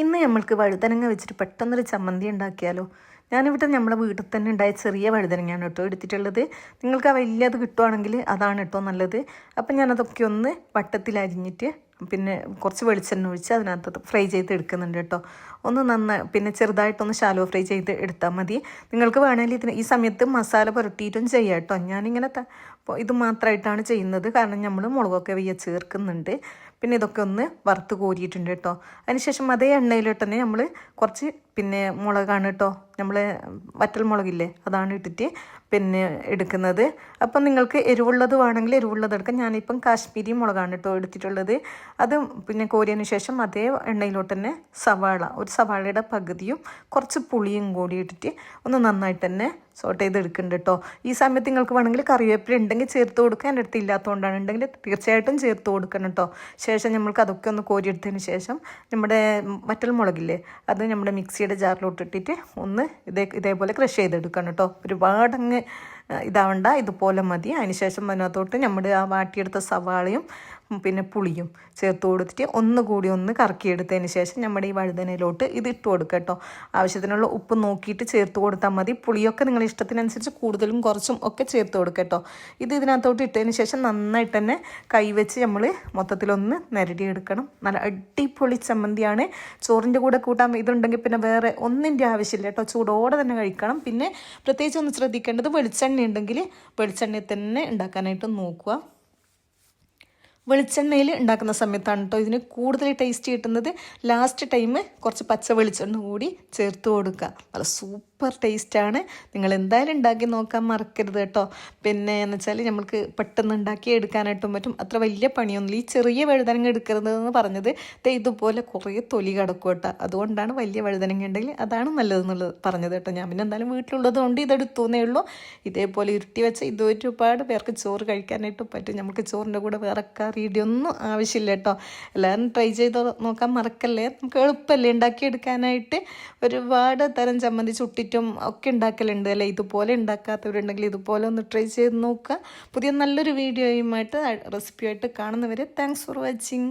ഇന്ന് നമ്മൾക്ക് വഴുതനങ്ങ വെച്ചിട്ട് പെട്ടെന്നൊരു ചമ്മന്തി ഉണ്ടാക്കിയാലോ. ഞാനിവിടെ നമ്മളെ വീട്ടിൽ തന്നെ ഉണ്ടായ ചെറിയ വഴുതനങ്ങയാണ് കേട്ടോ എടുത്തിട്ടുള്ളത്. നിങ്ങൾക്ക് ആ വലിയത് കിട്ടുവാണെങ്കിൽ അതാണ് കേട്ടോ നല്ലത്. അപ്പം ഞാനതൊക്കെ ഒന്ന് വട്ടത്തിൽ അരിഞ്ഞിട്ട് പിന്നെ കുറച്ച് വെളിച്ചെണ്ണ ഒഴിച്ച് അതിനകത്ത് ഫ്രൈ ചെയ്ത് എടുക്കുന്നുണ്ട് കേട്ടോ. ഒന്ന് പിന്നെ ചെറുതായിട്ടൊന്ന് ഷാലോ ഫ്രൈ ചെയ്ത് എടുത്താൽ മതി. നിങ്ങൾക്ക് വേണമെങ്കിൽ ഈ സമയത്ത് മസാല പുരട്ടിയിട്ടും ചെയ്യാം കേട്ടോ. ഞാനിങ്ങനെ ഇത് മാത്രമായിട്ടാണ് ചെയ്യുന്നത്, കാരണം നമ്മൾ മുളകൊക്കെ ചേർക്കുന്നുണ്ട്. പിന്നെ ഇതൊക്കെ ഒന്ന് വറുത്ത് കോരിയിട്ടുണ്ട് കേട്ടോ. അതിനുശേഷം അതേ എണ്ണയിലോട്ട് തന്നെ നമ്മൾ കുറച്ച് പിന്നെ മുളകാണ് കേട്ടോ, നമ്മൾ വറ്റൽ മുളകില്ലേ അതാണ് ഇട്ടിട്ട് പിന്നെ എടുക്കുന്നത്. അപ്പം നിങ്ങൾക്ക് എരിവുള്ളത് വേണമെങ്കിൽ എരിവുള്ളത് എടുക്കാം. ഞാനിപ്പം കാശ്മീരി മുളകാണ് കേട്ടോ എടുത്തിട്ടുള്ളത്. അത് പിന്നെ കോരിയതിന് ശേഷം അതേ എണ്ണയിലോട്ട് തന്നെ ഒരു സവാളയുടെ പകുതിയും കുറച്ച് പുളിയും കൂടി ഇട്ടിട്ട് ഒന്ന് നന്നായിട്ട് തന്നെ സോട്ട് ചെയ്തെടുക്കുന്നുണ്ട് കേട്ടോ. ഈ സമയത്ത് നിങ്ങൾക്ക് വേണമെങ്കിൽ കറിവേപ്പില ഉണ്ടെങ്കിൽ ചേർത്ത് കൊടുക്കുക. എൻ്റെ അടുത്ത് ഇല്ലാത്തതുകൊണ്ടാണ്, ഉണ്ടെങ്കിൽ തീർച്ചയായിട്ടും ചേർത്ത് കൊടുക്കണം കേട്ടോ. ശേഷം നമ്മൾക്ക് അതൊക്കെ ഒന്ന് കോരിയെടുത്തതിന് ശേഷം നമ്മുടെ വറ്റൽ മുളകില്ലേ അത് നമ്മുടെ മിക്സിയുടെ ജാറിലോട്ട് ഇട്ടിട്ട് ഒന്ന് ഇതേപോലെ ക്രഷ് ചെയ്തെടുക്കണം കേട്ടോ. ഒരുപാടങ്ങ് ഇതാവണ്ട, ഇതുപോലെ മതി. അതിനുശേഷം അതിനകത്തോട്ട് നമ്മുടെ ആ വാട്ടിയെടുത്ത സവാളയും പിന്നെ പുളിയും ചേർത്ത് കൊടുത്തിട്ട് ഒന്നുകൂടി ഒന്ന് കറക്കിയെടുത്തതിന് ശേഷം നമ്മുടെ ഈ വഴുതനയിലോട്ട് ഇത് ഇട്ട് കൊടുക്കുക കേട്ടോ. ആവശ്യത്തിനുള്ള ഉപ്പ് നോക്കിയിട്ട് ചേർത്ത് കൊടുത്താൽ മതി. പുളിയൊക്കെ നിങ്ങളുടെ ഇഷ്ടത്തിനനുസരിച്ച് കൂടുതലും കുറച്ചും ഒക്കെ ചേർത്ത് കൊടുക്കുക കേട്ടോ. ഇതിനകത്തോട്ട് ഇട്ടതിന് ശേഷം നന്നായിട്ട് തന്നെ കൈവച്ച് നമ്മൾ മൊത്തത്തിലൊന്ന് നിരടിയെടുക്കണം. നല്ല അടിപൊളി ചമ്മന്തിയാണ്. ചോറിൻ്റെ കൂടെ കൂട്ടാൻ ഇതുണ്ടെങ്കിൽ പിന്നെ വേറെ ഒന്നിൻ്റെ ആവശ്യമില്ല കേട്ടോ. ചൂടോടെ തന്നെ കഴിക്കണം. പിന്നെ പ്രത്യേകിച്ച് ഒന്ന് ശ്രദ്ധിക്കേണ്ടത്, വെളിച്ചെണ്ണ ഉണ്ടെങ്കിൽ വെളിച്ചെണ്ണയിൽ തന്നെ ഉണ്ടാക്കാനായിട്ട് നോക്കുക. വെളിച്ചെണ്ണയിൽ ഉണ്ടാക്കുന്ന സമയത്താണ് കേട്ടോ ഇതിന് കൂടുതൽ ടേസ്റ്റ് കിട്ടുന്നത്. ലാസ്റ്റ് ടൈം കുറച്ച് പച്ച വെളിച്ചെണ്ണ കൂടി ചേർത്ത് കൊടുക്കുക. നല്ല സൂപ്പർ ടേസ്റ്റാണ്. നിങ്ങൾ എന്തായാലും ഉണ്ടാക്കി നോക്കാൻ മറക്കരുത് കേട്ടോ. പിന്നെ എന്ന് വെച്ചാൽ നമുക്ക് പെട്ടെന്ന് ഉണ്ടാക്കി എടുക്കാനായിട്ടും പറ്റും. അത്ര വലിയ പണിയൊന്നുമില്ല. ഈ ചെറിയ വഴുതനങ്ങ എടുക്കരുതെന്ന് പറഞ്ഞത് ഇതുപോലെ കുറേ തൊലി കിടക്കും കേട്ടോ. അതുകൊണ്ടാണ് വലിയ വഴുതനങ്ങ ഉണ്ടെങ്കിൽ അതാണ് നല്ലതെന്നുള്ളത് പറഞ്ഞത് കേട്ടോ. ഞാൻ പിന്നെ എന്തായാലും വീട്ടിലുള്ളത് കൊണ്ട് ഇതെടുത്തുന്നേ ഉള്ളൂ. ഇതേപോലെ ഉരുട്ടി വെച്ച ഇത് ഒരുപാട് പേർക്ക് ചോറ് കഴിക്കാനായിട്ടും പറ്റും. നമുക്ക് ചോറിൻ്റെ കൂടെ വേറെ കറിയൊന്നും ആവശ്യമില്ല കേട്ടോ. എല്ലാവരും ട്രൈ ചെയ്ത് നോക്കാൻ മറക്കല്ലേ. നമുക്ക് എളുപ്പമല്ലേ ഉണ്ടാക്കിയെടുക്കാനായിട്ട്. ഒരുപാട് തരം ചമ്മന്തി ചുട്ടിട്ടും ഒക്കെ ഉണ്ടാക്കലുണ്ട് അല്ലേ. ഇതുപോലെ ഉണ്ടാക്കാത്തവരുണ്ടെങ്കിൽ ഇതുപോലെ ഒന്ന് ട്രൈ ചെയ്ത് നോക്കുക. പുതിയ നല്ലൊരു വീഡിയോയുമായിട്ട് റെസിപ്പിയായിട്ട് കാണുന്നവരെ താങ്ക്സ് ഫോർ വാച്ചിങ്.